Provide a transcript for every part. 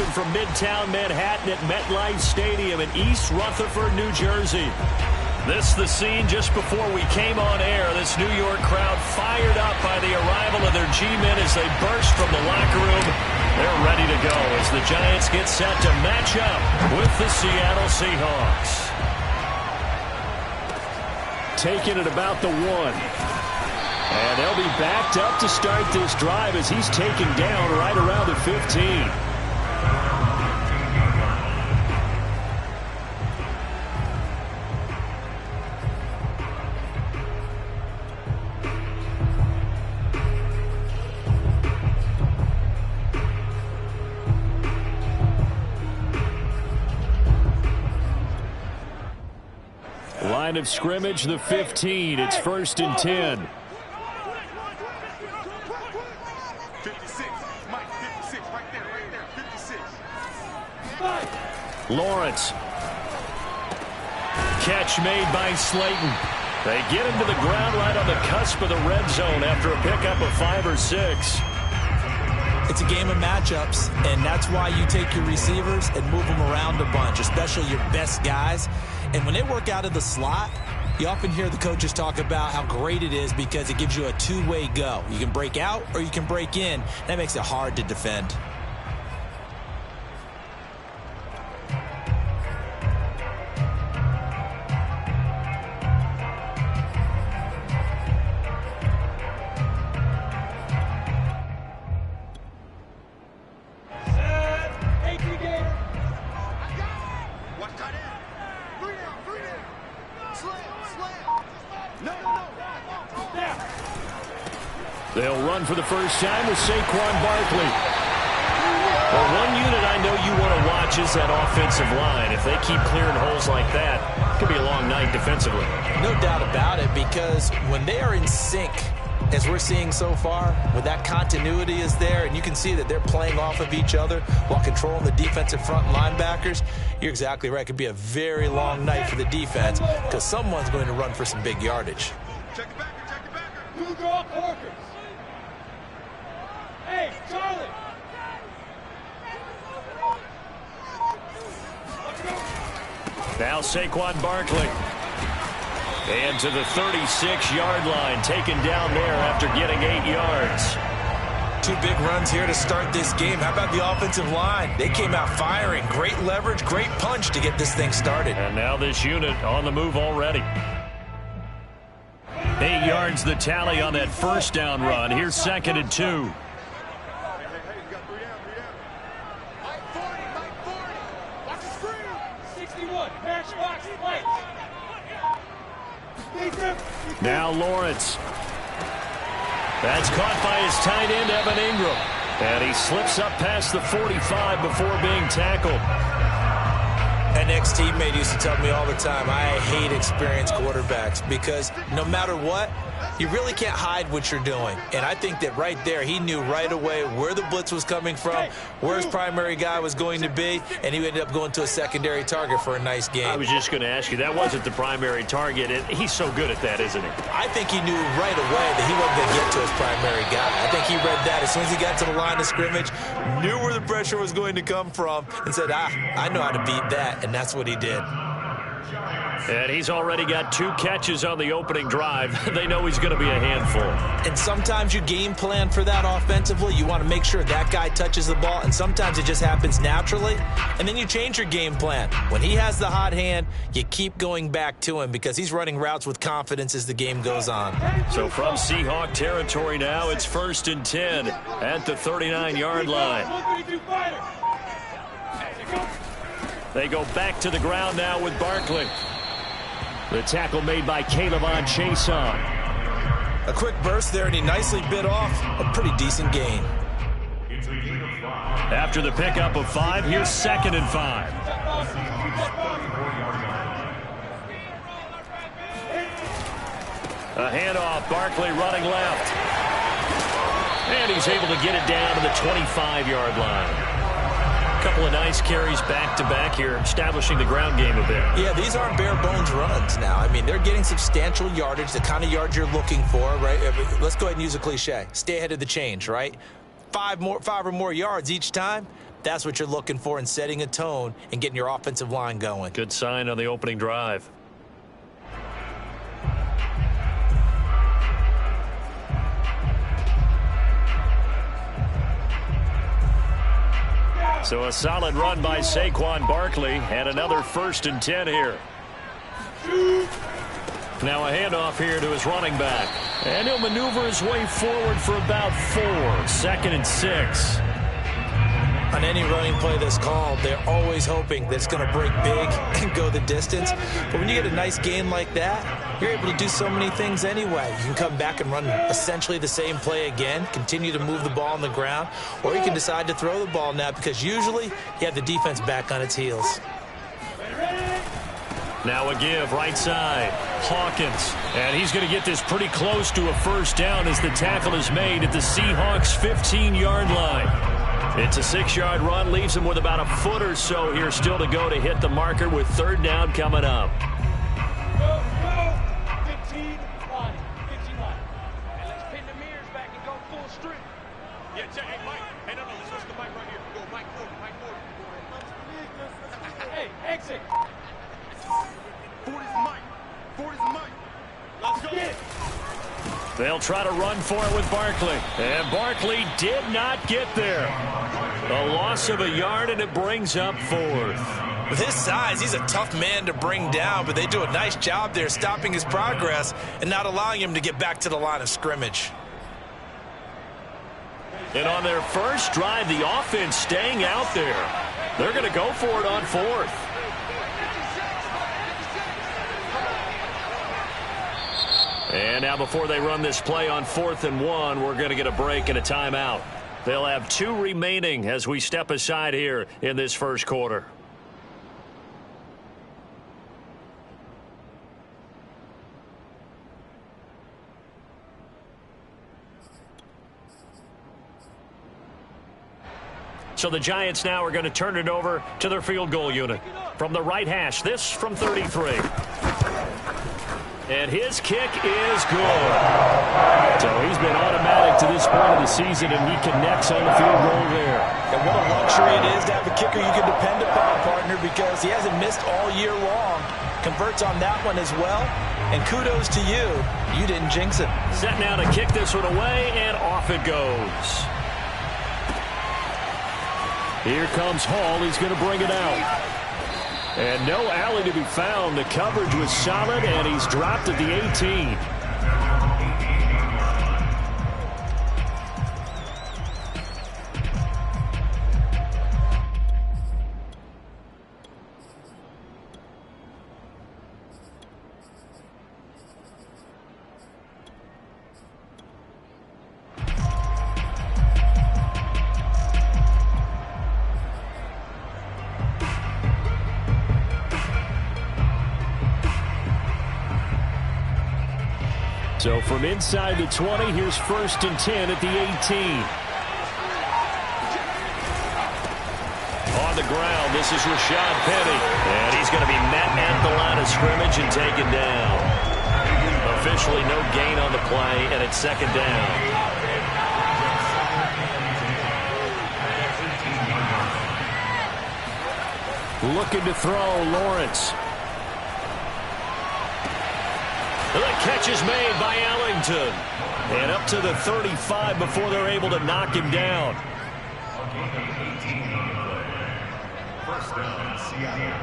him from Midtown Manhattan at MetLife Stadium in East Rutherford, New Jersey. This the scene just before we came on air. This New York crowd fired up by the arrival of their G-men as they burst from the locker room. They're ready to go as the Giants get set to match up with the Seattle Seahawks. Taking it about the 1. And they'll be backed up to start this drive as he's taken down right around the 15. Line of scrimmage, the 15. It's 1st and 10. 56. Mike, 56. Right there. 56. Lawrence. Catch made by Slayton. They get him to the ground right on the cusp of the red zone after a pickup of 5 or 6. It's a game of matchups, and that's why you take your receivers and move them around a bunch, especially your best guys. And when they work out of the slot, you often hear the coaches talk about how great it is because it gives you a two-way go. You can break out or you can break in. That makes it hard to defend. They'll run for the first time with Saquon Barkley. Well, one unit I know you want to watch is that offensive line. If they keep clearing holes like that, it could be a long night defensively. No doubt about it, because when they are in sync, as we're seeing so far, when that continuity is there, and you can see that they're playing off of each other while controlling the defensive front linebackers, you're exactly right. It could be a very long night for the defense because someone's going to run for some big yardage. Check the backer, check the backer. Two draw Parker. Hey, Charlie. Now Saquon Barkley. And to the 36-yard line, taken down there after getting 8 yards. 2 big runs here to start this game. How about the offensive line? They came out firing. Great leverage, great punch to get this thing started. And now this unit on the move already. 8 yards the tally on that first down run. Here's 2nd and 2. Hey, you got 3 down. Mike 40. Watch the screen. 61. Matchbox lights. Now Lawrence. That's caught by his tight end, Evan Ingram. And he slips up past the 45 before being tackled. An ex-teammate used to tell me all the time, I hate experienced quarterbacks because no matter what, you really can't hide what you're doing. And I think that right there, he knew right away where the blitz was coming from, where his primary guy was going to be, and he ended up going to a secondary target for a nice game. I was just going to ask you, that wasn't the primary target. And he's so good at that, isn't he? I think he knew right away that he wasn't going to get to his primary guy. I think he read that as soon as he got to the line of scrimmage, knew where the pressure was going to come from, and said, I know how to beat that, and that's what he did. And he's already got 2 catches on the opening drive. They know he's going to be a handful. And sometimes you game plan for that offensively. You want to make sure that guy touches the ball, and sometimes it just happens naturally. And then you change your game plan. When he has the hot hand, you keep going back to him because he's running routes with confidence as the game goes on. So from Seahawk territory now, it's 1st and 10 at the 39-yard line. They go back to the ground now with Barkley. The tackle made by Calebon Chason. A quick burst there, and he nicely bit off a pretty decent gain. After the pickup of 5, here's 2nd and 5. A handoff, Barkley running left. And he's able to get it down to the 25-yard line. A couple of nice carries back-to-back here, establishing the ground game a bit. Yeah, these aren't bare-bones runs now. I mean, they're getting substantial yardage, the kind of yards you're looking for, right? Let's go ahead and use a cliche. Stay ahead of the change, right? 5 or more yards each time. That's what you're looking for in setting a tone and getting your offensive line going. Good sign on the opening drive. So a solid run by Saquon Barkley, and another 1st and 10 here. Now a handoff here to his running back. And he'll maneuver his way forward for about 4. 2nd and 6. On any running play that's called, they're always hoping that it's going to break big and go the distance. But when you get a nice gain like that, you're able to do so many things anyway. You can come back and run essentially the same play again, continue to move the ball on the ground, or you can decide to throw the ball now because usually you have the defense back on its heels. Now a give, right side, Hawkins. And he's going to get this pretty close to a 1st down as the tackle is made at the Seahawks' 15-yard line. It's a 6-yard run, leaves him with about a foot or so here still to go to hit the marker with 3rd down coming up. Go, go. 15 line. 15 line. And let's pin the mirrors back and go full strength. Yeah, check. Hey, Mike. Hey, no, let's switch the mic right here. Go, Mike Ford. Mike Ford. Hey, exit. Ford is Mike. Ford is Mike. Let's go. Get. They'll try to run for it with Barkley. And Barkley did not get there. A loss of a yard, and it brings up 4th. With his size, he's a tough man to bring down, but they do a nice job there stopping his progress and not allowing him to get back to the line of scrimmage. And on their first drive, the offense staying out there. They're going to go for it on 4th. And now before they run this play on 4th and 1, we're going to get a break and a timeout. They'll have 2 remaining as we step aside here in this first quarter. So the Giants now are going to turn it over to their field goal unit. From the right hash, this from 33. And his kick is good. So he's been automatic to this point of the season, and he connects on the field goal there. And what a luxury it is to have a kicker you can depend upon, partner, because he hasn't missed all year long. Converts on that one as well. And kudos to you. You didn't jinx it. Set now to kick this one away, and off it goes. Here comes Hall. He's going to bring it out. And no alley to be found. The coverage was solid, and he's dropped at the 18. So from inside the 20, here's 1st and 10 at the 18. On the ground, this is Rashad Penny. And he's going to be met at the line of scrimmage and taken down. Officially no gain on the play, and it's 2nd down. Looking to throw, Lawrence. The catch is made by Ellington. And up to the 35 before they're able to knock him down. First down, Seattle.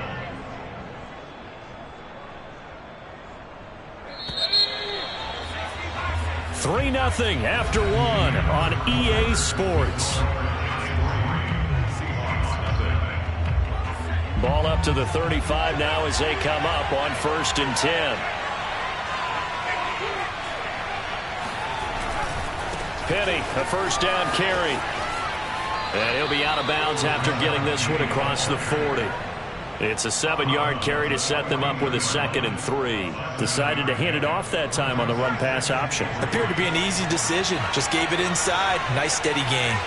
Three 3-0 after 1 on EA Sports. Ball up to the 35 now as they come up on 1st and 10. Penny, a 1st down carry. And he'll be out of bounds after getting this one across the 40. It's a 7-yard carry to set them up with a 2nd and 3. Decided to hand it off that time on the run-pass option. Appeared to be an easy decision. Just gave it inside. Nice steady gain.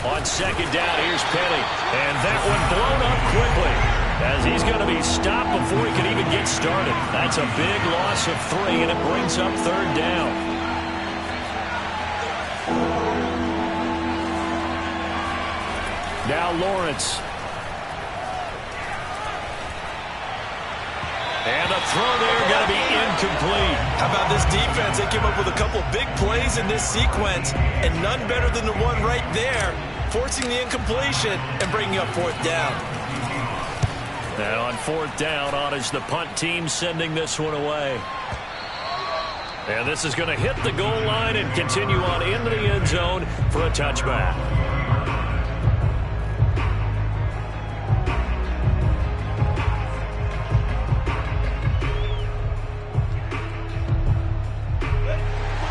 On 2nd down, here's Penny. And that one blown up quickly. as he's going to be stopped before he can even get started. That's a big loss of 3, and it brings up 3rd down. Now Lawrence. And a throw there going to be incomplete. How about this defense? They came up with a couple big plays in this sequence, and none better than the one right there, forcing the incompletion and bringing up 4th down. And on 4th down, on is the punt team sending this one away. And this is going to hit the goal line and continue on into the end zone for a touchback.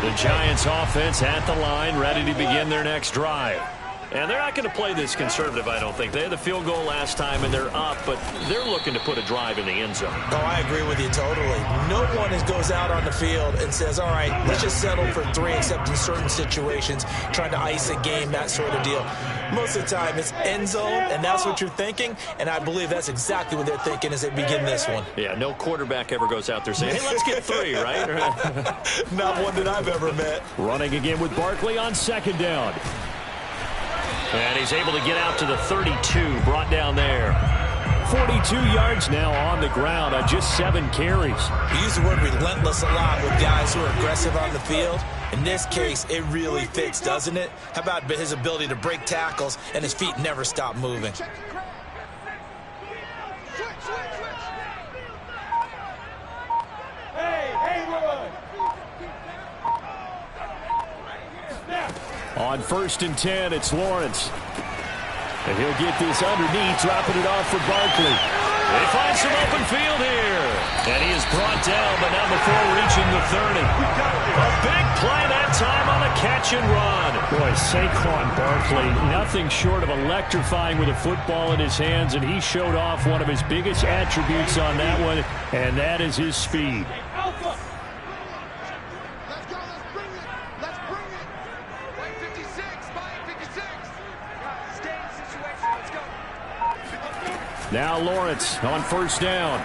The Giants offense at the line, ready to begin their next drive. And they're not going to play this conservative, I don't think. They had the field goal last time, and they're up, but they're looking to put a drive in the end zone. Oh, I agree with you totally. No one goes out on the field and says, all right, let's just settle for 3, except in certain situations, trying to ice a game, that sort of deal. Most of the time, it's end zone, and that's what you're thinking, and I believe that's exactly what they're thinking as they begin this one. Yeah, no quarterback ever goes out there saying, hey, let's get 3, right? Not one that I've ever met. Running again with Barkley on 2nd down. And he's able to get out to the 32, brought down there. 42 yards now on the ground on just 7 carries. We use the word relentless a lot with guys who are aggressive on the field. In this case, it really fits, doesn't it? How about his ability to break tackles and his feet never stop moving? On 1st and 10, it's Lawrence. And he'll get this underneath, dropping it off for Barkley. He finds some open field here. And he is brought down, but not before reaching the 30. A big play that time on the catch and run. Boy, Saquon Barkley, nothing short of electrifying with a football in his hands, and he showed off one of his biggest attributes on that one, and that is his speed. Now Lawrence on 1st down.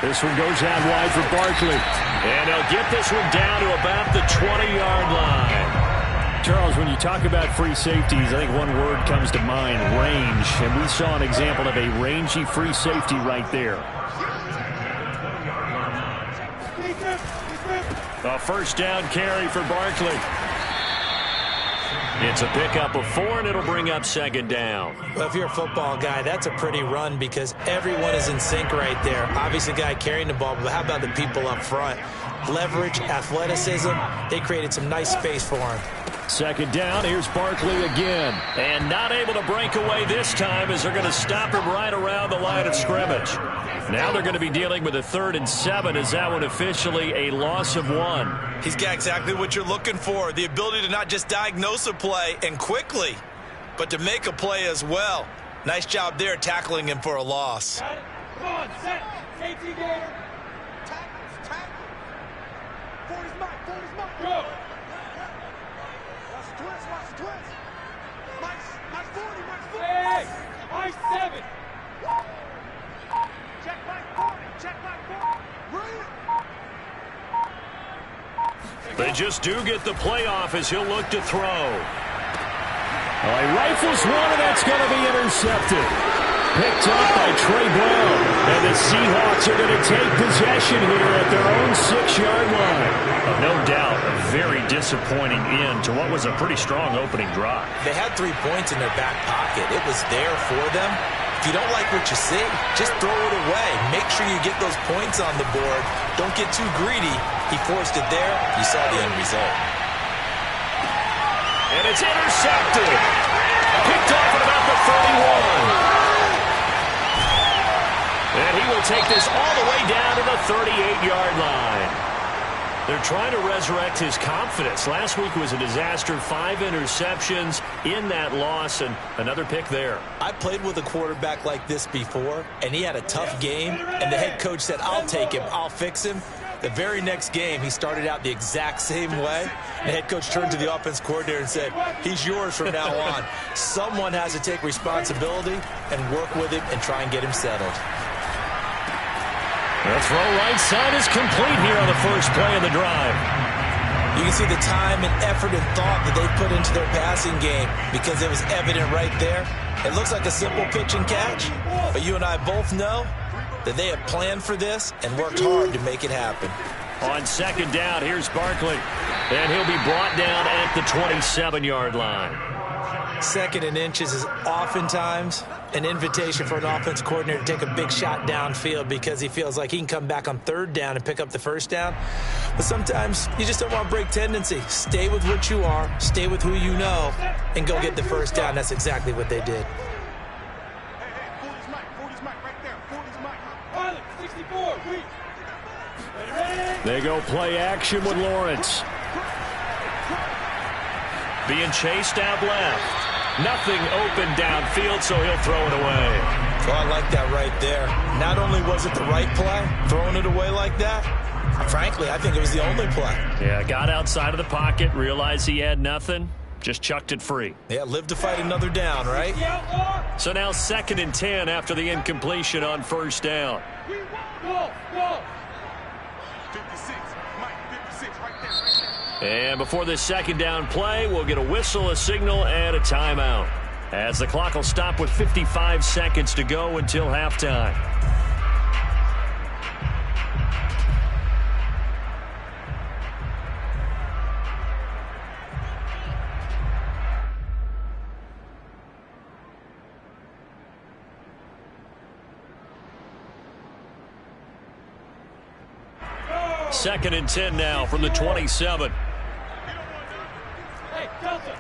This one goes out wide for Barkley. And he'll get this one down to about the 20-yard line. Charles, when you talk about free safeties, I think one word comes to mind, range. And we saw an example of a rangy free safety right there. A 1st down carry for Barkley. It's a pickup of 4, and it'll bring up 2nd down. Well, if you're a football guy, that's a pretty run because everyone is in sync right there. Obviously, the guy carrying the ball, but how about the people up front? Leverage, athleticism, they created some nice space for him. 2nd down, here's Barkley again. And not able to break away this time as they're going to stop him right around the line of scrimmage. Now they're going to be dealing with a 3rd and 7 as that one officially a loss of 1. He's got exactly what you're looking for, the ability to not just diagnose a play and quickly, but to make a play as well. Nice job there tackling him for a loss. Come on, set. Safety game. Tackle. 40's mine. Go. Watch the twist. Mine's 40. Hey, my 7. Check my 40. Bring it. They just do get the playoff as he'll look to throw. Well, he rifles one, and that's going to be intercepted. Picked up by Trey Brown. And the Seahawks are going to take possession here at their own 6-yard line. No doubt, a very disappointing end to what was a pretty strong opening drive. They had 3 points in their back pocket. It was there for them. If you don't like what you see, just throw it away. Make sure you get those points on the board. Don't get too greedy. He forced it there. You saw the end result. And it's intercepted. Picked off at about the 31. And he will take this all the way down to the 38-yard line. They're trying to resurrect his confidence. Last week was a disaster. 5 interceptions in that loss, and another pick there. I played with a quarterback like this before, and he had a tough game, and the head coach said, I'll take him, I'll fix him. The very next game, he started out the exact same way. The head coach turned to the offense coordinator and said, he's yours from now on. Someone has to take responsibility and work with him and try and get him settled. The throw right side is complete here on the first play of the drive. You can see the time and effort and thought that they put into their passing game because it was evident right there. It looks like a simple pitch and catch, but you and I both know that they have planned for this and worked hard to make it happen. On second down, here's Barkley, and he'll be brought down at the 27-yard line. Second and inches is oftentimes an invitation for an offense coordinator to take a big shot downfield because he feels like he can come back on third down and pick up the first down. But sometimes you just don't want to break tendency. Stay with what you are, stay with who you know, and go get the first down. That's exactly what they did. Hey, 40's Mike right there. 40's Mike. Pilot, 64, reach. They go play action with Lawrence. Being chased out left. Nothing open downfield, so he'll throw it away. Well, I like that right there. Not only was it the right play, throwing it away like that, frankly, I think it was the only play. Yeah, got outside of the pocket, realized he had nothing, just chucked it free. Yeah, live to fight another down, right? So now 2nd and 10 after the incompletion on first down. Go, go. 56, Mike, 56 right there. And before this second down play, we'll get a whistle, a signal, and a timeout. As the clock will stop with 55 seconds to go until halftime. Second and 10 now from the 27. Hey, Delta.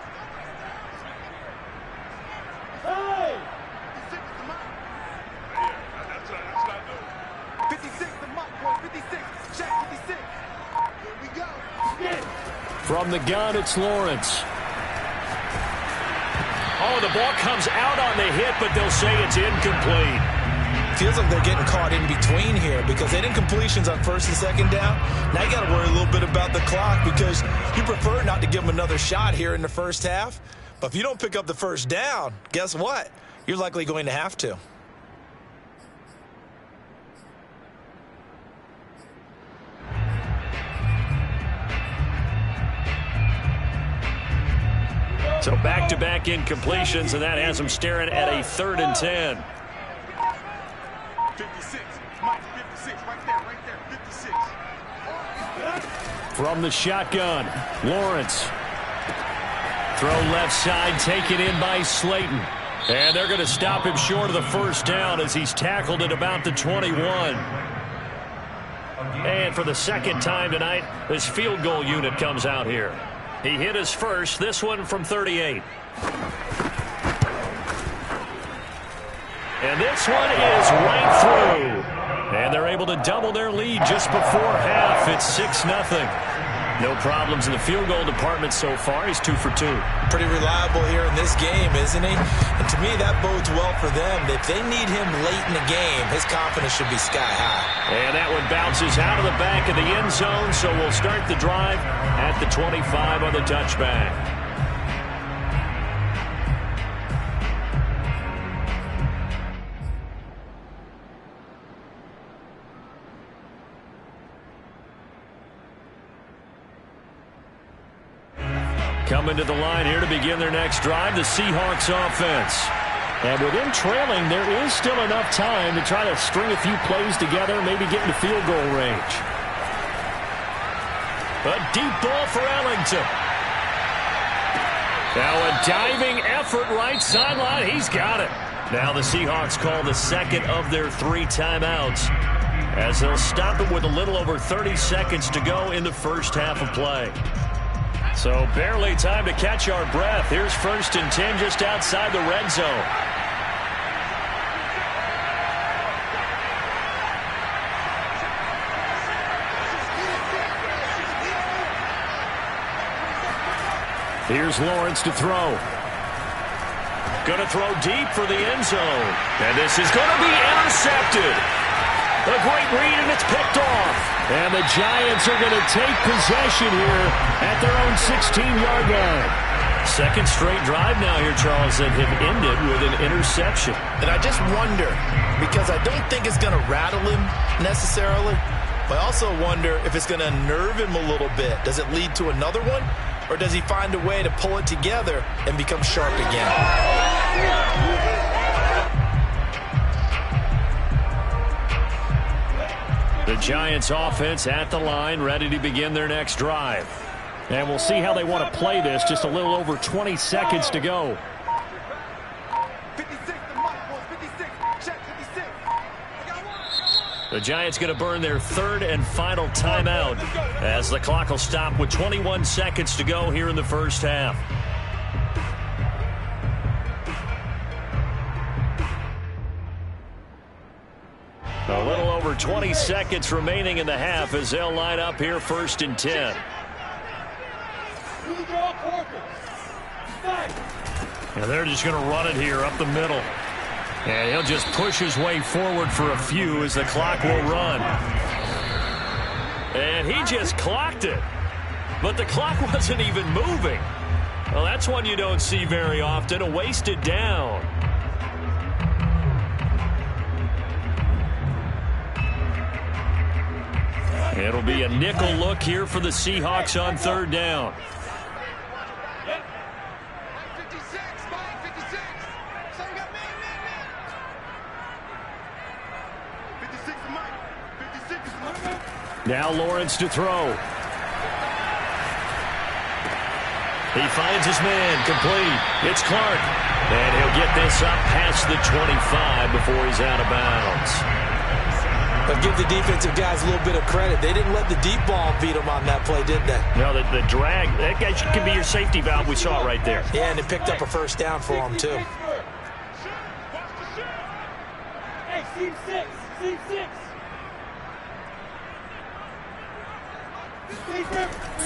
Hey. 56 to Mike, boy. 56. Check 56. Here we go. From the gun, it's Lawrence. Oh, the ball comes out on the hit, but they'll say it's incomplete. Feels like they're getting caught in between here because they didn't completions on first and second down. Now you got to worry a little bit about the clock because you prefer not to give them another shot here in the first half. But if you don't pick up the first down, guess what? You're likely going to have to. So back-to-back incompletions, and that has them staring at a 3rd and 10. 56, Mike, 56 right there. 56. From the shotgun, Lawrence. Throw left side, taken in by Slayton. And they're going to stop him short of the first down as he's tackled at about the 21. And for the second time tonight, this field goal unit comes out here. He hit his first, this one from 38. And this one is right through. And they're able to double their lead just before half. It's 6-0. No problems in the field goal department so far. He's 2 for 2. Pretty reliable here in this game, isn't he? And to me, that bodes well for them. If they need him late in the game, his confidence should be sky high. And that one bounces out of the back of the end zone, so we'll start the drive at the 25 on the touchback. Coming to the line here to begin their next drive, the Seahawks offense. And with them trailing, there is still enough time to try to string a few plays together, maybe get into field goal range. A deep ball for Ellington. Now a diving effort right sideline. He's got it. Now the Seahawks call the second of their 3 timeouts as they'll stop it with a little over 30 seconds to go in the first half of play. So barely time to catch our breath. Here's 1st and 10 just outside the red zone. Here's Lawrence to throw. Going to throw deep for the end zone. And this is going to be intercepted. A great read, and it's picked off. And the Giants are going to take possession here at their own 16-yard line. Second straight drive now here, Charles, that have ended with an interception. And I just wonder, because I don't think it's going to rattle him necessarily, but I also wonder if it's going to nerve him a little bit. Does it lead to another one? Or does he find a way to pull it together and become sharp again? The Giants offense at the line, ready to begin their next drive. And we'll see how they want to play this. Just a little over 20 seconds to go. 56, the mic, boys. 56. Check 56. I got one. The Giants going to burn their third and final timeout as the clock will stop with 21 seconds to go here in the first half. A little over 20 seconds remaining in the half as they'll line up here first and 10. And they're just going to run it here up the middle. And he'll just push his way forward for a few as the clock will run. And he just clocked it. But the clock wasn't even moving. Well, that's one you don't see very often, a wasted down. It'll be a nickel look here for the Seahawks on third down. 56, Mike, 56. So you got man. 56 is Mike. 56 is Mike. Now Lawrence to throw. He finds his man, complete. It's Clark. And he'll get this up past the 25 before he's out of bounds. But give the defensive guys a little bit of credit. They didn't let the deep ball beat them on that play, did they? No, the drag, that guy can be your safety valve. We saw it right there. Yeah, and it picked up a first down for them, too. Hey, seam six.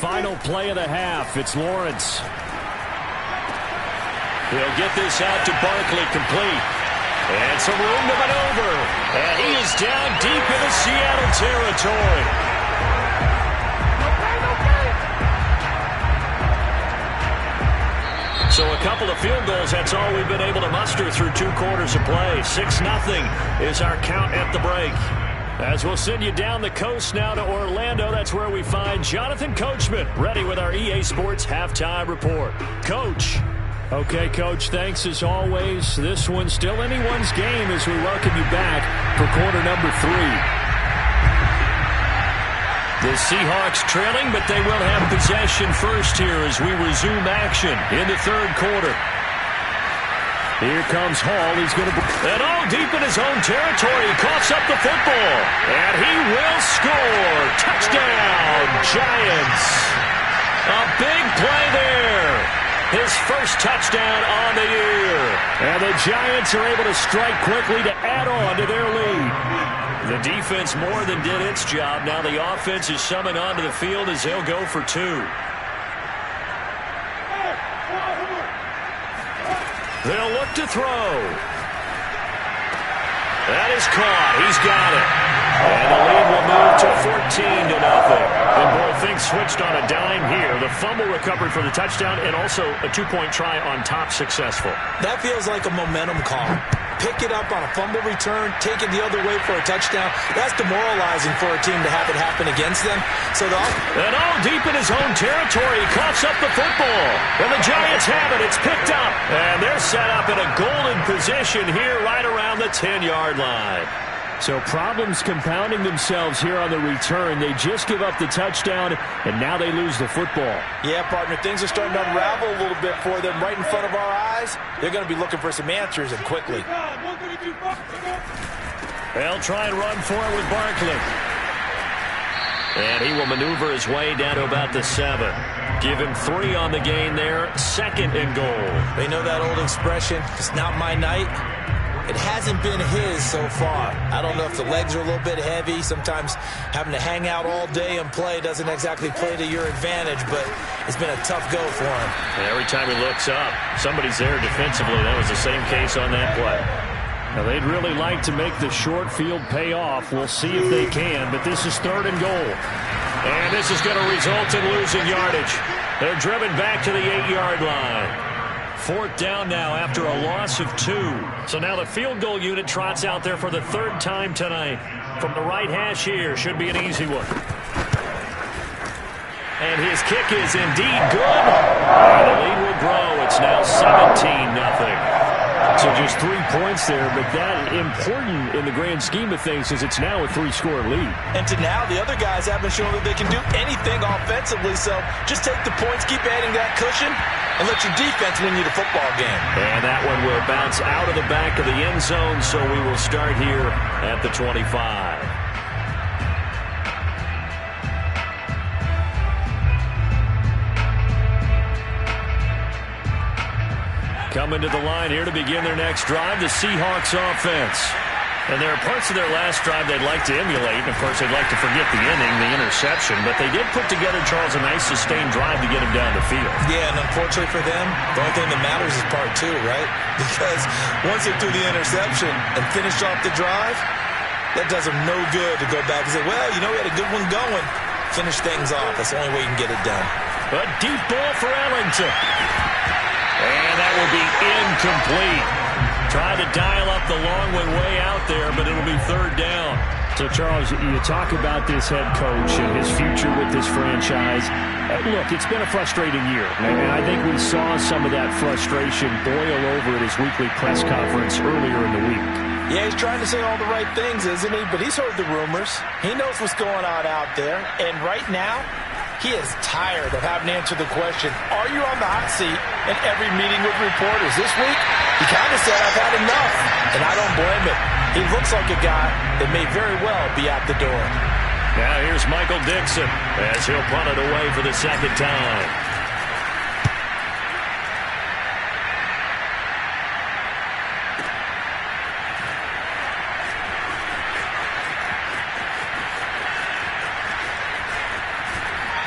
Final play of the half. It's Lawrence. He'll get this out to Barkley, complete. And some room to maneuver. And he is down deep into Seattle territory. So a couple of field goals, that's all we've been able to muster through 2 quarters of play. 6-0 is our count at the break. As we'll send you down the coast now to Orlando, that's where we find Jonathan Coachman, ready with our EA Sports Halftime Report. Coach. Okay, Coach, thanks as always. This one's still anyone's game as we welcome you back for quarter number 3. The Seahawks trailing, but they will have possession first here as we resume action in the third quarter. Here comes Hall. He's going to... And all deep in his own territory. He coughs up the football. And he will score. Touchdown, Giants. A big play there. His first touchdown on the year. And the Giants are able to strike quickly to add on to their lead. The defense more than did its job. Now the offense is summoned onto the field as they'll go for 2. They'll look to throw. That is caught. He's got it. And the lead will move to 14-0. And boy, things switched on a dime here. The fumble recovered for the touchdown and also a 2-point try on top successful. That feels like a momentum call. Pick it up on a fumble return, take it the other way for a touchdown. That's demoralizing for a team to have it happen against them. And all deep in his own territory, he coughs up the football. And the Giants have it. It's picked up. And they're set up in a golden position here right around the 10-yard line. So problems compounding themselves here on the return. They just give up the touchdown, and now they lose the football. Yeah, partner, things are starting to unravel a little bit for them right in front of our eyes. They're going to be looking for some answers, and quickly. They'll try and run for it with Barkley. And he will maneuver his way down to about the 7. Give him 3 on the gain there. 2nd and goal. They know that old expression, it's not my night. It hasn't been his so far. I don't know if the legs are a little bit heavy. Sometimes having to hang out all day and play doesn't exactly play to your advantage, but it's been a tough go for him. And every time he looks up, somebody's there defensively. That was the same case on that play. Now, they'd really like to make the short field pay off. We'll see if they can, but this is 3rd and goal. And this is going to result in losing yardage. They're driven back to the 8-yard line. 4th down now after a loss of 2. So now the field goal unit trots out there for the 3rd time tonight. From the right hash here, should be an easy one. And his kick is indeed good. And the lead will grow. It's now 17-0. So just 3 points there, but that important in the grand scheme of things is it's now a 3-score lead. And to now, the other guys haven't shown that they can do anything offensively, so just take the points, keep adding that cushion, and let your defense win you the football game. And that one will bounce out of the back of the end zone, so we will start here at the 25. Coming to the line here to begin their next drive, the Seahawks offense. And there are parts of their last drive they'd like to emulate. And, of course, they'd like to forget the inning, the interception. But they did put together, Charles, a nice sustained drive to get him down the field. Yeah, and unfortunately for them, the only thing that matters is part 2, right? Because once they threw the interception and finished off the drive, that does them no good to go back and say, well, you know, we had a good one going. Finish things off. That's the only way you can get it done. A deep ball for Ellington. And that will be incomplete. Trying to dial up the long one way out there, but it'll be 3rd down. So, Charles, you talk about this head coach and his future with this franchise. Look, it's been a frustrating year, and I think we saw some of that frustration boil over at his weekly press conference earlier in the week. Yeah, he's trying to say all the right things, isn't he? But he's heard the rumors. He knows what's going on out there. And right now, he is tired of having to answer the question, are you on the hot seat in every meeting with reporters? This week, he kind of said, I've had enough. And I don't blame him. He looks like a guy that may very well be out the door. Now here's Michael Dixon as he'll punt it away for the 2nd time.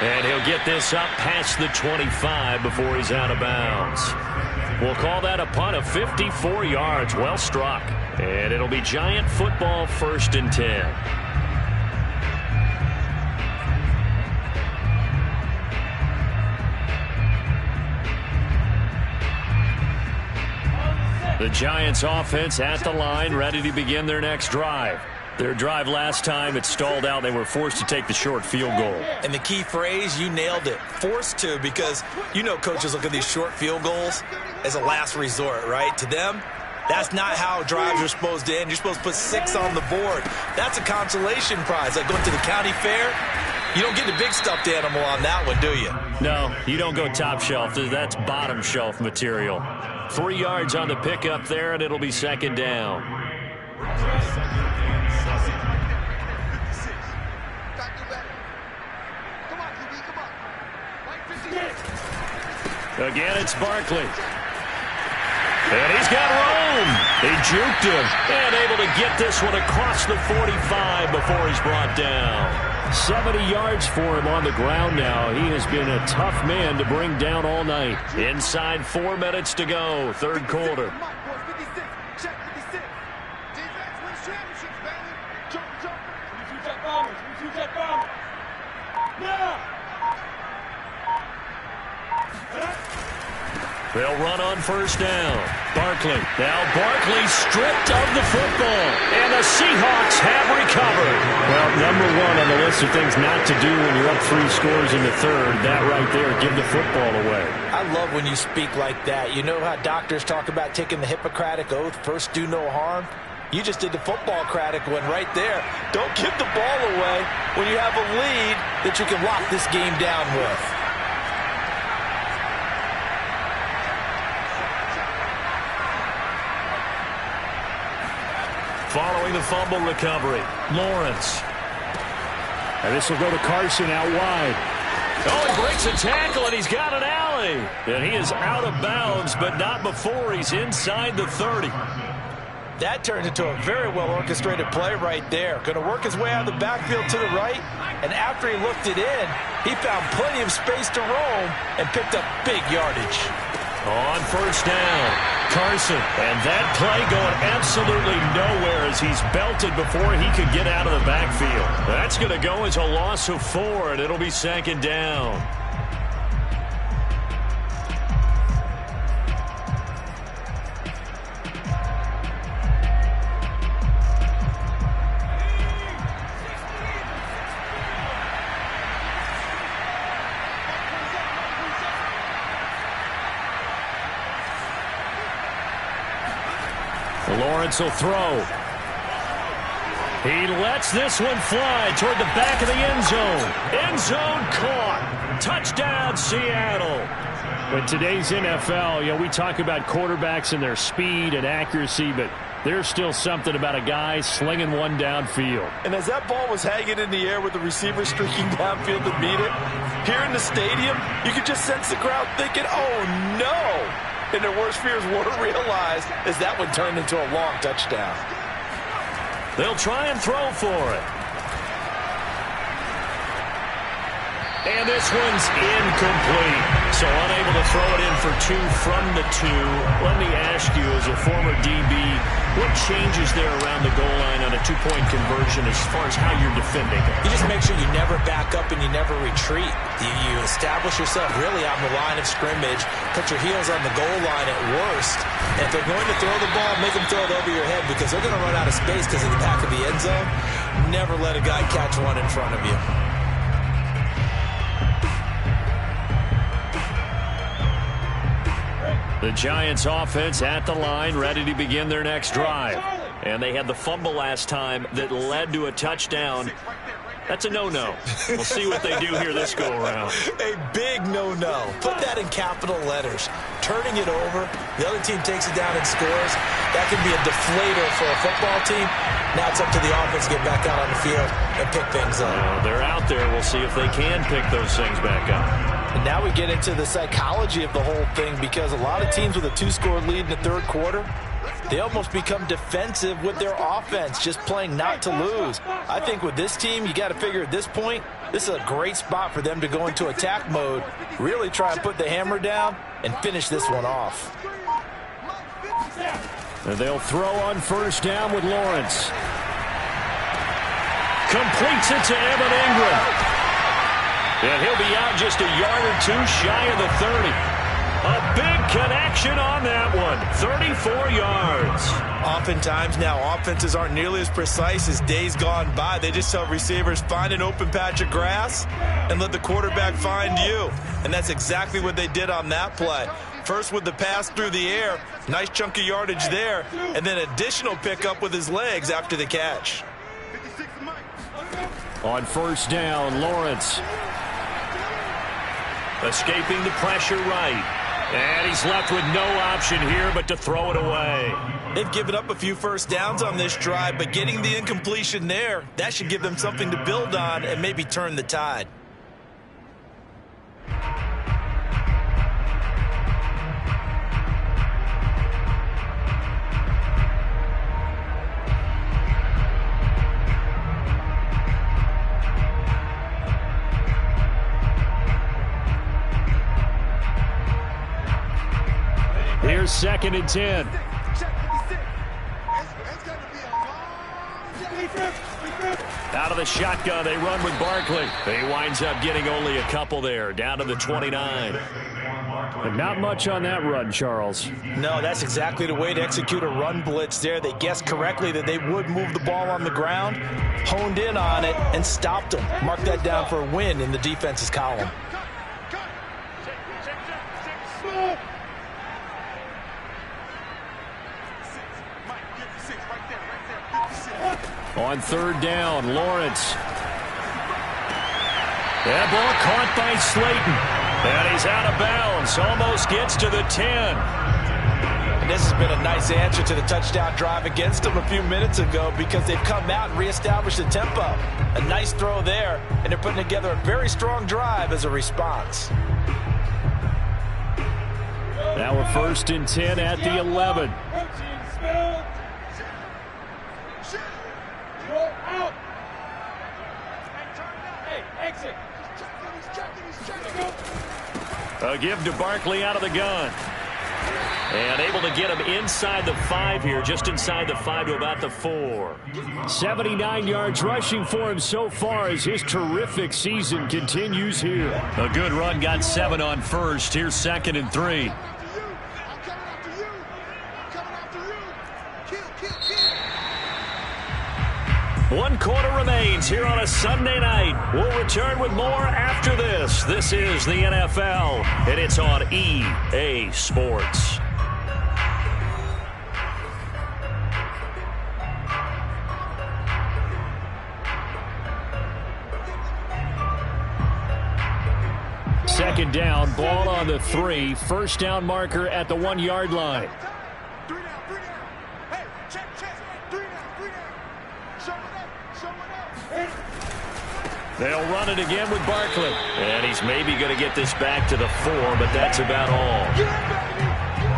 And he'll get this up past the 25 before he's out of bounds. We'll call that a punt of 54 yards. Well struck. And it'll be Giant football, 1st and 10. The Giants offense at the line, ready to begin their next drive. Their drive last time, it stalled out. They were forced to take the short field goal. And the key phrase, you nailed it, forced to, because you know coaches look at these short field goals as a last resort, right? To them, that's not how drives are supposed to end. You're supposed to put 6 on the board. That's a consolation prize. Like going to the county fair, you don't get the big stuffed animal on that one, do you? No, you don't go top shelf. That's bottom shelf material. 3 yards on the pickup there, and it'll be 2nd down. Again, it's Barkley. And he's got room. He juked him. And able to get this one across the 45 before he's brought down. 70 yards for him on the ground now. He has been a tough man to bring down all night. Inside 4 minutes to go, 3rd quarter. They'll run on 1st down. Barkley. Now Barkley stripped of the football. And the Seahawks have recovered. Well, number 1 on the list of things not to do when you're up 3 scores in the 3rd. That right there, give the football away. I love when you speak like that. You know how doctors talk about taking the Hippocratic Oath, first do no harm? You just did the football-cratic one right there. Don't give the ball away when you have a lead that you can lock this game down with. Following the fumble recovery, Lawrence. And this will go to Carson out wide. Oh, he breaks a tackle, and he's got an alley. And he is out of bounds, but not before he's inside the 30. That turns into a very well-orchestrated play right there. Going to work his way out of the backfield to the right, and after he looked it in, he found plenty of space to roam and picked up big yardage. On first down, Carson. And that play going absolutely nowhere as he's belted before he could get out of the backfield. That's going to go as a loss of 4, and it'll be 2nd down. Lawrence will throw. He lets this one fly toward the back of the end zone. End zone caught. Touchdown, Seattle. In today's NFL, we talk about quarterbacks and their speed and accuracy, but there's still something about a guy slinging one downfield. And as that ball was hanging in the air with the receiver streaking downfield to meet it, here in the stadium, you could just sense the crowd thinking, oh, no. And their worst fears were realized as that one turned into a long touchdown. They'll try and throw for it. And this one's incomplete. So unable to throw it in for 2 from the 2. Let me ask you, as a former DB, what changes there around the goal line on a 2-point conversion as far as how you're defending it? You just make sure you never back up and you never retreat. You establish yourself really on the line of scrimmage, put your heels on the goal line at worst. And if they're going to throw the ball, make them throw it over your head because they're going to run out of space because of the back of the end zone. Never let a guy catch one in front of you. The Giants offense at the line, ready to begin their next drive. And they had the fumble last time that led to a touchdown. That's a no-no. We'll see what they do here this go-around. A big no-no. Put that in capital letters. Turning it over, the other team takes it down and scores. That can be a deflator for a football team. Now it's up to the offense to get back out on the field and pick things up. They're out there. We'll see if they can pick those things back up. And now we get into the psychology of the whole thing because a lot of teams with a 2-score lead in the third quarter, they almost become defensive with their offense, just playing not to lose. I think with this team, you got to figure at this point, this is a great spot for them to go into attack mode, really try and put the hammer down and finish this one off. And they'll throw on first down with Lawrence. Completes it to Evan Ingram. And he'll be out just a yard or 2 shy of the 30. A big connection on that one. 34 yards. Oftentimes now offenses aren't nearly as precise as days gone by. They just tell receivers, find an open patch of grass and let the quarterback find you. And that's exactly what they did on that play. First with the pass through the air, nice chunk of yardage there, and then additional pickup with his legs after the catch. On first down, Lawrence. Escaping the pressure right. And he's left with no option here but to throw it away. They've given up a few first downs on this drive, but getting the incompletion there, that should give them something to build on and maybe turn the tide. Here's 2nd and 10. Out of the shotgun, they run with Barkley. He winds up getting only a couple there, down to the 29. But not much on that run, Charles. No, that's exactly the way to execute a run blitz there. They guessed correctly that they would move the ball on the ground, honed in on it, and stopped them. Mark that down for a win in the defense's column. On third down, Lawrence. That ball caught by Slayton. And he's out of bounds. Almost gets to the 10. And this has been a nice answer to the touchdown drive against them a few minutes ago because they've come out and reestablished the tempo. A nice throw there, and they're putting together a very strong drive as a response. Now a 1st and 10 at the 11. A give to Barkley out of the gun. And able to get him inside the 5 here, just inside the 5 to about the 4. 79 yards rushing for him so far as his terrific season continues here. A good run, got 7 on first. Here's 2nd and 3. One quarter remains here on a Sunday night. We'll return with more after this. This is the NFL, and it's on EA Sports. Second down, ball on the 3. First down marker at the 1-yard line. 3 down. Hey, check. 3 down. Show it up. They'll run it again with Barkley. And he's maybe going to get this back to the 4, but that's about all.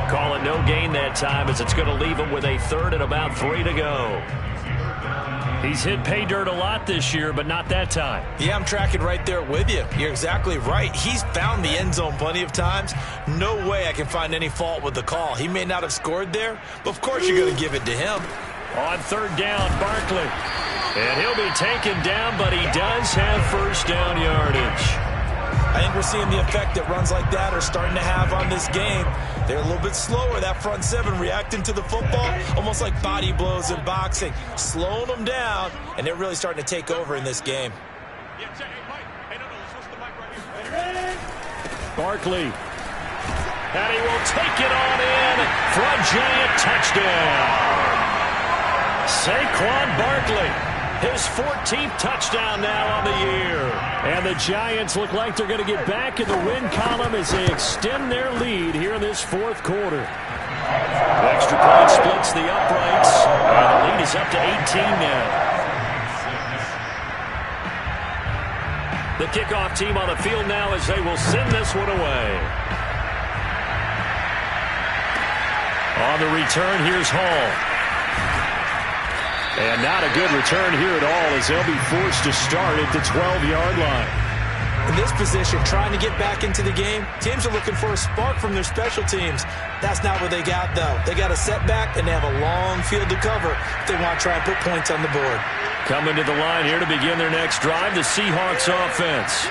Call it no gain that time as it's going to leave him with a 3rd and about 3 to go. He's hit pay dirt a lot this year, but not that time. Yeah, I'm tracking right there with you. You're exactly right. He's found the end zone plenty of times. No way I can find any fault with the call. He may not have scored there, but of course you're going to give it to him. On 3rd down, Barkley. And he'll be taken down, but he does have first down yardage. I think we're seeing the effect that runs like that are starting to have on this game. They're a little bit slower, that front 7, reacting to the football, almost like body blows in boxing, slowing them down, and they're really starting to take over in this game. Barkley. And he will take it on in for a giant touchdown. Saquon Barkley. His 14th touchdown now on the year. And the Giants look like they're going to get back in the win column as they extend their lead here in this 4th quarter. The extra point splits the uprights. And the lead is up to 18 now. The kickoff team on the field now as they will send this one away. On the return, here's Hall. And not a good return here at all as they'll be forced to start at the 12-yard line. In this position, trying to get back into the game, teams are looking for a spark from their special teams. That's not what they got, though. They got a setback, and they have a long field to cover if they want to try and put points on the board. Coming to the line here to begin their next drive, the Seahawks offense.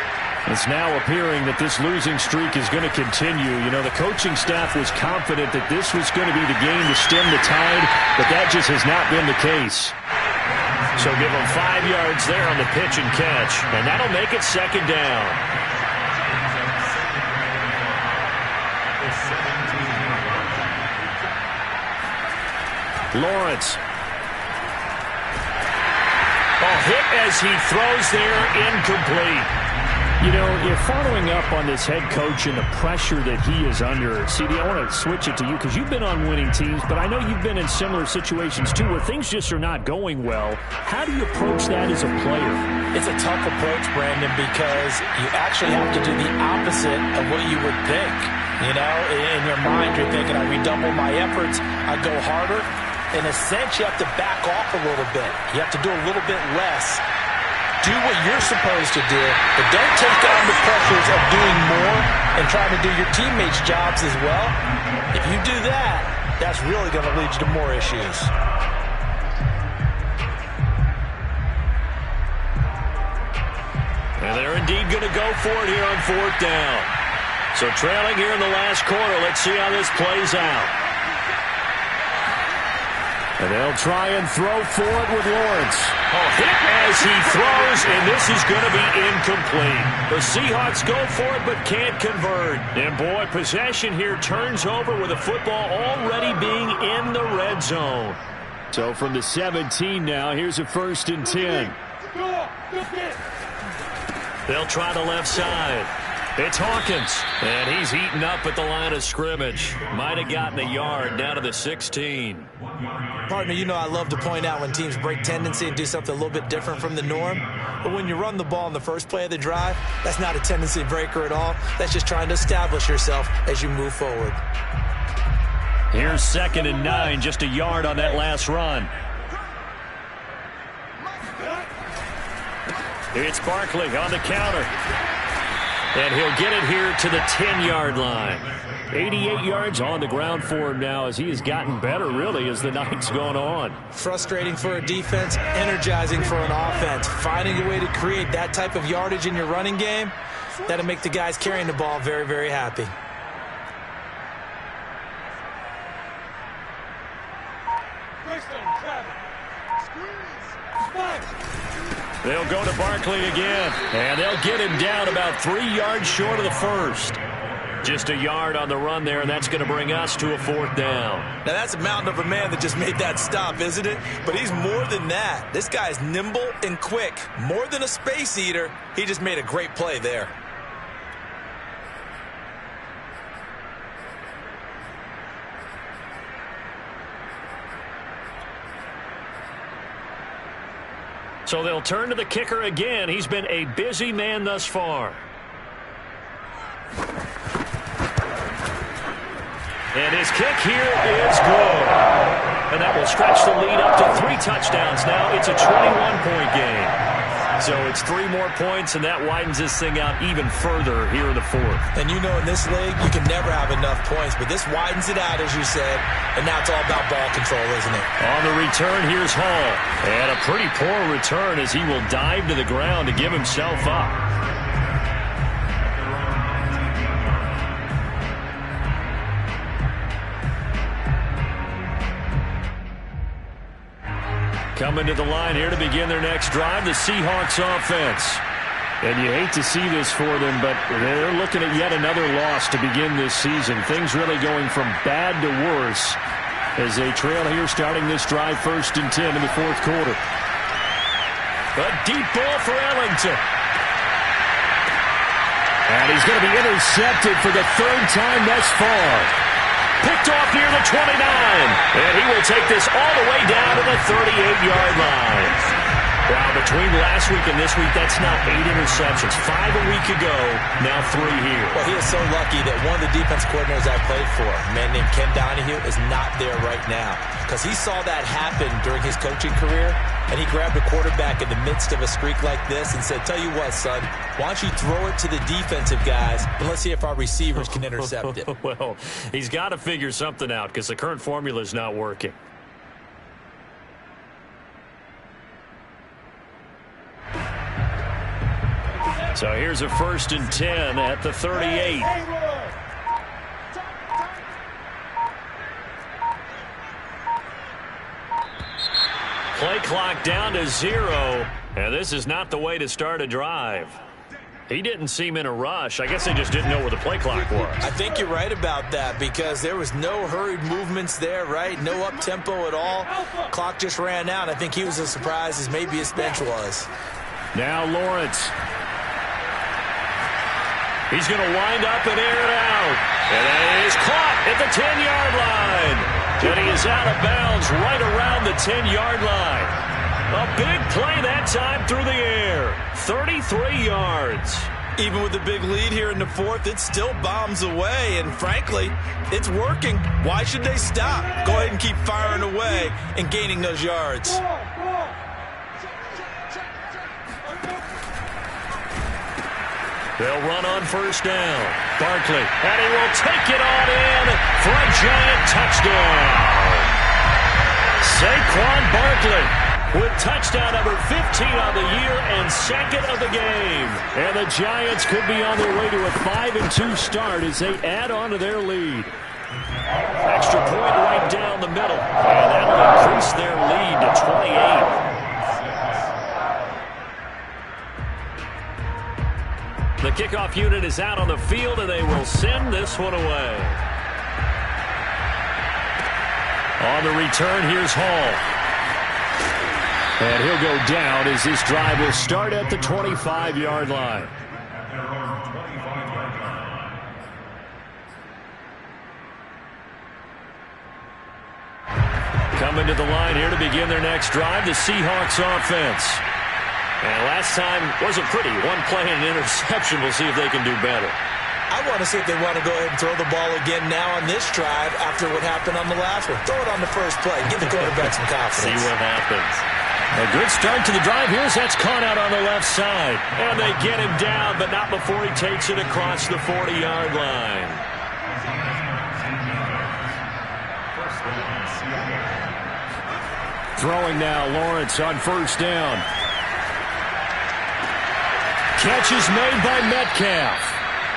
It's now appearing that this losing streak is going to continue. You know, the coaching staff was confident that this was going to be the game to stem the tide, but that just has not been the case. So give them 5 yards there on the pitch and catch, and that'll make it 2nd down. Lawrence. A hit as he throws there, incomplete. You know, if following up on this head coach and the pressure that he is under, CD, I want to switch it to you because you've been on winning teams, but I know you've been in similar situations too where things just are not going well. How do you approach that as a player? It's a tough approach, Brandon, because you actually have to do the opposite of what you would think. You know, in your mind, you're thinking, I redouble my efforts, I go harder. In a sense, you have to back off a little bit. You have to do a little bit less. Do what you're supposed to do, but don't take on the pressures of doing more and trying to do your teammates' jobs as well. If you do that, that's really going to lead you to more issues. And they're indeed going to go for it here on 4th down. So trailing here in the last quarter, let's see how this plays out. And they'll try and throw for it with Lawrence. Hit as he throws, and this is going to be incomplete. The Seahawks go for it but can't convert. And, boy, possession here turns over with the football already being in the red zone. So from the 17 now, here's a 1st and 10. They'll try the left side. It's Hawkins, and he's eaten up at the line of scrimmage. Might have gotten a yard down to the 16. Partner, you know I love to point out when teams break tendency and do something a little bit different from the norm. But when you run the ball in the first play of the drive, that's not a tendency breaker at all. That's just trying to establish yourself as you move forward. Here's 2nd and 9, just a yard on that last run. It's Barkley on the counter. And he'll get it here to the 10-yard line. 88 yards on the ground for him now as he has gotten better, really, as the night's gone on. Frustrating for a defense, energizing for an offense. Finding a way to create that type of yardage in your running game, that'll make the guys carrying the ball very, very happy. They'll go to Barkley again, and they'll get him down about 3 yards short of the first. Just a yard on the run there, and that's going to bring us to a 4th down. Now, that's a mountain of a man that just made that stop, isn't it? But he's more than that. This guy's nimble and quick. More than a space eater, he just made a great play there. So they'll turn to the kicker again. He's been a busy man thus far. And his kick here is good. And that will stretch the lead up to 3 touchdowns now. It's a 21-point game. So it's 3 more points, and that widens this thing out even further here in the 4th. And you know in this league, you can never have enough points, but this widens it out, as you said, and now it's all about ball control, isn't it? On the return, here's Hall. And a pretty poor return as he will dive to the ground to give himself up. Coming to the line here to begin their next drive, the Seahawks offense. And you hate to see this for them, but they're looking at yet another loss to begin this season. Things really going from bad to worse as they trail here starting this drive 1st and 10 in the 4th quarter. A deep ball for Ellington. And he's going to be intercepted for the 3rd time thus far. Picked off near the 29. And he will take this all the way down to the 38-yard line. Wow, between last week and this week, that's now 8 interceptions. 5 a week ago, now 3 here. Well, he is so lucky that one of the defense coordinators I played for, a man named Ken Donahue, is not there right now. Because he saw that happen during his coaching career, and he grabbed a quarterback in the midst of a streak like this and said, tell you what, son, why don't you throw it to the defensive guys, and let's see if our receivers can intercept it. Well, he's got to figure something out because the current formula is not working. So here's a 1st and 10 at the 38. Play clock down to 0, and this is not the way to start a drive. He didn't seem in a rush. I guess they just didn't know where the play clock was. I think you're right about that because there was no hurried movements there, right? No up-tempo at all. Clock just ran out. I think he was as surprised as maybe his bench was. Now Lawrence. He's going to wind up and air it out. And it is caught at the 10-yard line. And he is out of bounds right around the 10-yard line. A big play that time through the air. 33 yards. Even with the big lead here in the 4th, it still bombs away. And frankly, it's working. Why should they stop? Go ahead and keep firing away and gaining those yards. They'll run on 1st down. Barkley, and he will take it on in for a giant touchdown. Saquon Barkley with touchdown number 15 on the year and 2nd of the game. And the Giants could be on their way to a 5-2 start as they add on to their lead. Extra point right down the middle, and that'll increase their lead to 28. The kickoff unit is out on the field, and they will send this one away. On the return, here's Hall. And he'll go down as this drive will start at the 25-yard line. Coming to the line here to begin their next drive, the Seahawks offense. And last time wasn't pretty. One play and an interception. We'll see if they can do better. I want to see if they want to go ahead and throw the ball again now on this drive after what happened on the last one. Throw it on the first play. Give the quarterback some confidence. See what happens. A good start to the drive. Here's that's caught out on the left side. And they get him down, but not before he takes it across the 40-yard line. Throwing now, Lawrence on first down. Catch is made by Metcalf.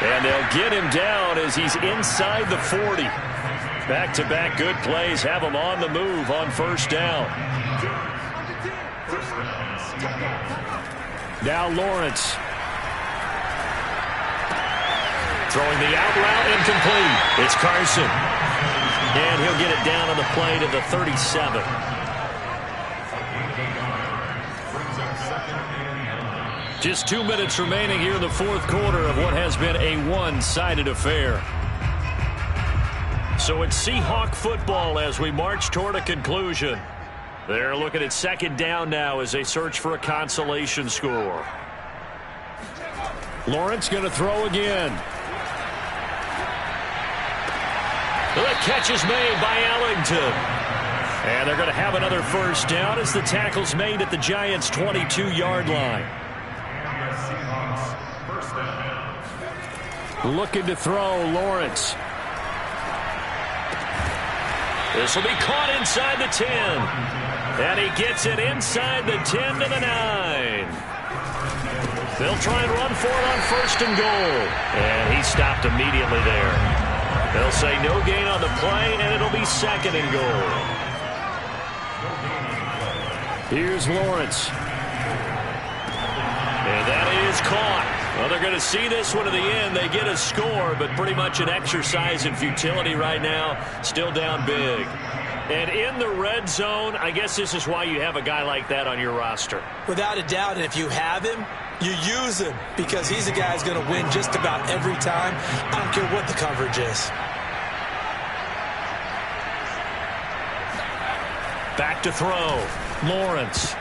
And they'll get him down as he's inside the 40. Back-to-back good plays have him on the move on first down. Now Lawrence. Throwing the out route, incomplete. It's Carson. And he'll get it down on the play to the 37. Just 2 minutes remaining here in the fourth quarter of what has been a one-sided affair. So it's Seahawk football as we march toward a conclusion. They're looking at second down now as they search for a consolation score. Lawrence going to throw again. The catch is made by Ellington. And they're going to have another first down as the tackle's made at the Giants' 22-yard line. Looking to throw, Lawrence. This will be caught inside the 10. And he gets it inside the 10 to the 9. They'll try and run for it on first and goal. And he stopped immediately there. They'll say no gain on the play, and it'll be second and goal. Here's Lawrence. And that is caught. Well, they're going to see this one to the end. They get a score, but pretty much an exercise in futility right now. Still down big. And in the red zone, I guess this is why you have a guy like that on your roster. Without a doubt, and if you have him, you use him because he's a guy who's going to win just about every time. I don't care what the coverage is. Back to throw. Lawrence.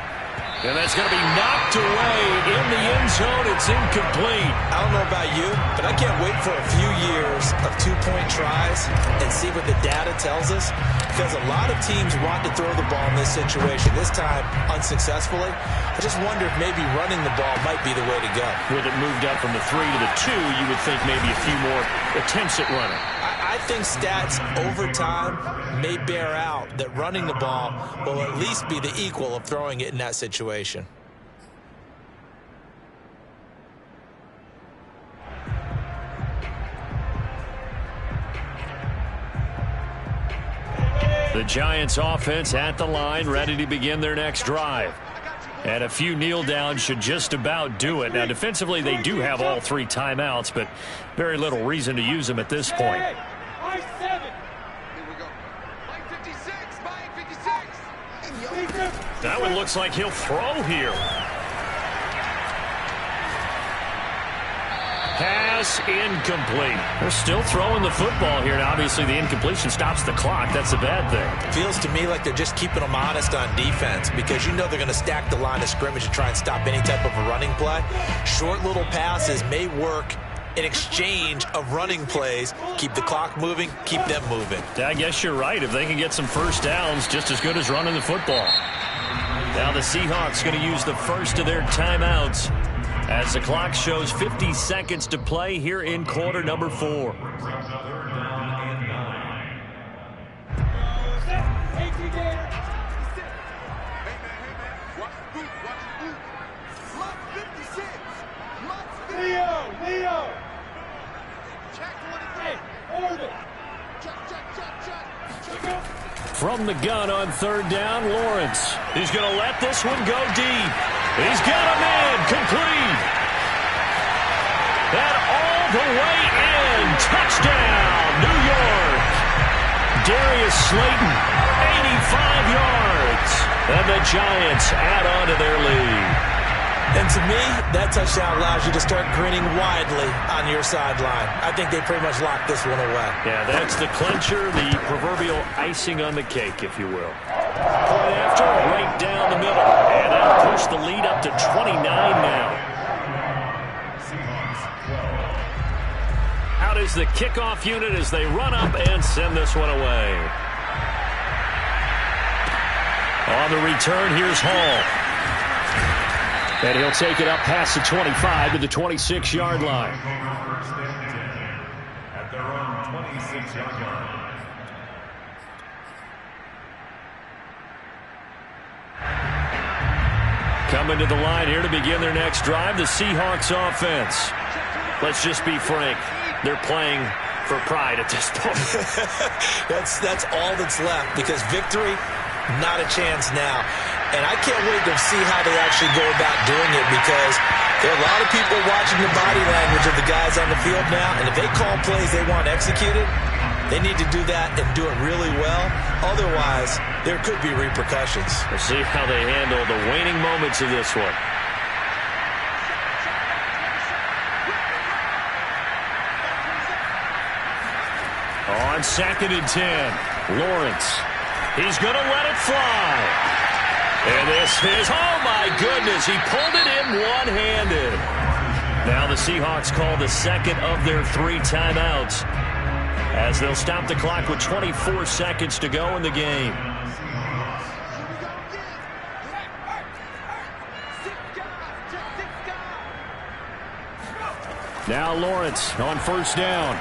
And that's going to be knocked away in the end zone. It's incomplete. I don't know about you, but I can't wait for a few years of two-point tries and see what the data tells us. Because a lot of teams want to throw the ball in this situation, this time unsuccessfully. I just wonder if maybe running the ball might be the way to go. With it moved up from the 3 to the 2, you would think maybe a few more attempts at running. I think stats over time may bear out that running the ball will at least be the equal of throwing it in that situation. The Giants offense at the line, ready to begin their next drive. And a few kneel downs should just about do it. Now, defensively, they do have all 3 timeouts, but very little reason to use them at this point. Here we go. Line 56, line 56. That one looks like he'll throw here. Pass incomplete. They're still throwing the football here. Now, obviously, the incompletion stops the clock. That's a bad thing. Feels to me like they're just keeping them honest on defense because you know they're going to stack the line of scrimmage and try and stop any type of a running play. Short little passes may work in exchange of running plays. Keep the clock moving, keep them moving. I guess you're right. If they can get some first downs, just as good as running the football. Now the Seahawks going to use the first of their timeouts as the clock shows 50 seconds to play here in quarter number 4. From the gun on third down, Lawrence. He's going to let this one go deep. He's got a man complete. And all the way in. Touchdown, New York. Darius Slayton, 85 yards. And the Giants add on to their lead. And to me, that touchdown allows you to start grinning widely on your sideline. I think they pretty much locked this one away. Yeah, that's the clincher, the proverbial icing on the cake, if you will. Point after, right down the middle. And that'll push the lead up to 29 now. Out is the kickoff unit as they run up and send this one away. On the return, here's Hall. And he'll take it up past the 25 to the 26-yard line. At their own 26-yard line. Coming to the line here to begin their next drive, the Seahawks offense. Let's just be frank. They're playing for pride at this point. That's all that's left, because victory, not a chance now. And I can't wait to see how they actually go about doing it, because there are a lot of people watching the body language of the guys on the field now, and if they call plays they want executed, they need to do that and do it really well. Otherwise, there could be repercussions. We'll see how they handle the waning moments of this one. On 2nd and 10, Lawrence. He's going to let it fly. And this is, oh my goodness, he pulled it in one-handed. Now the Seahawks call the second of their 3 timeouts, as they'll stop the clock with 24 seconds to go in the game. Now Lawrence on 1st down.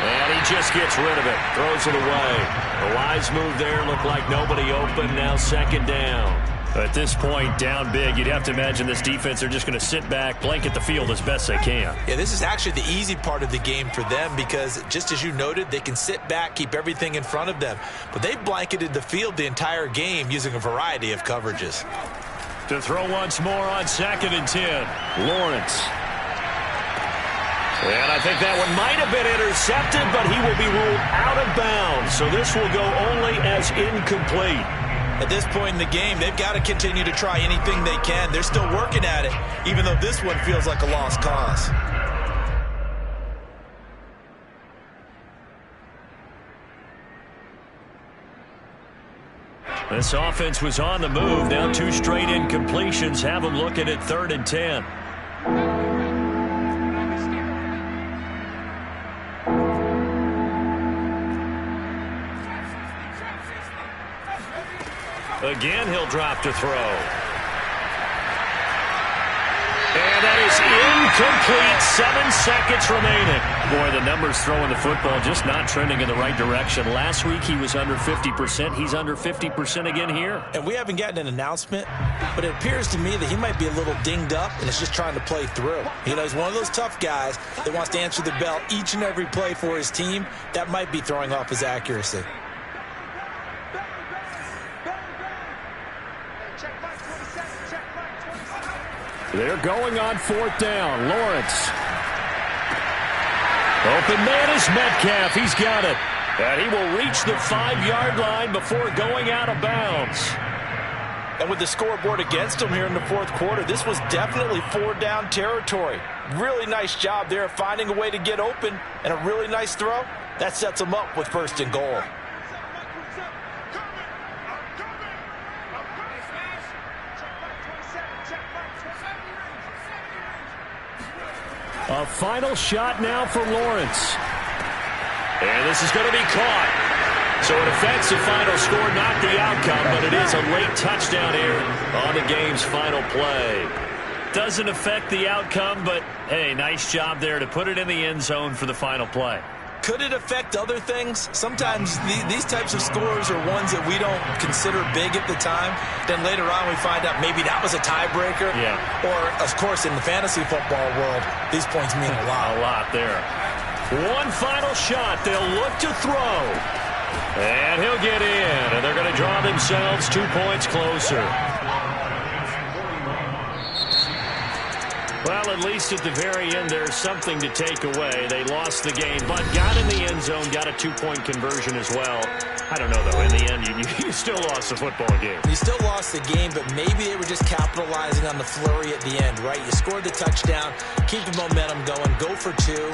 And he just gets rid of it. Throws it away. The wise move there. Looked like nobody open. Now 2nd down. At this point, down big, you'd have to imagine this defense are just going to sit back, blanket the field as best they can. Yeah, this is actually the easy part of the game for them, because just as you noted, they can sit back, keep everything in front of them. But they blanketed the field the entire game using a variety of coverages. To throw once more on 2nd and 10. Lawrence. And I think that one might have been intercepted, but he will be ruled out of bounds. So this will go only as incomplete. At this point in the game, they've got to continue to try anything they can. They're still working at it, even though this one feels like a lost cause. This offense was on the move. Now 2 straight incompletions have them looking at 3rd and 10. Again, he'll drop to throw. And that is incomplete. 7 seconds remaining. Boy, the numbers throwing the football just not trending in the right direction. Last week he was under 50%. He's under 50% again here. And we haven't gotten an announcement, but it appears to me that he might be a little dinged up and is just trying to play through. You know, he's one of those tough guys that wants to answer the bell each and every play for his team. That might be throwing off his accuracy. They're going on 4th down. Lawrence. Open man is Metcalf. He's got it. And he will reach the 5-yard line before going out of bounds. And with the scoreboard against him here in the 4th quarter, this was definitely 4-down territory. Really nice job there of finding a way to get open, and a really nice throw. That sets him up with 1st and goal. A final shot now for Lawrence. And this is going to be caught. So it affects the final score, not the outcome, but it is a late touchdown here on the game's final play. Doesn't affect the outcome, but, hey, nice job there to put it in the end zone for the final play. Could it affect other things? Sometimes these types of scores are ones that we don't consider big at the time. Then later on we find out maybe that was a tiebreaker. Yeah. Or, of course, in the fantasy football world, these points mean a lot. A lot there. One final shot. They'll look to throw. And he'll get in. And they're going to draw themselves 2 points closer. Well, at least at the very end, there's something to take away. They lost the game, but got in the end zone, got a 2-point conversion as well. I don't know, though. In the end, you still lost the football game. You still lost the game, but maybe they were just capitalizing on the flurry at the end, right? You scored the touchdown, keep the momentum going, go for 2.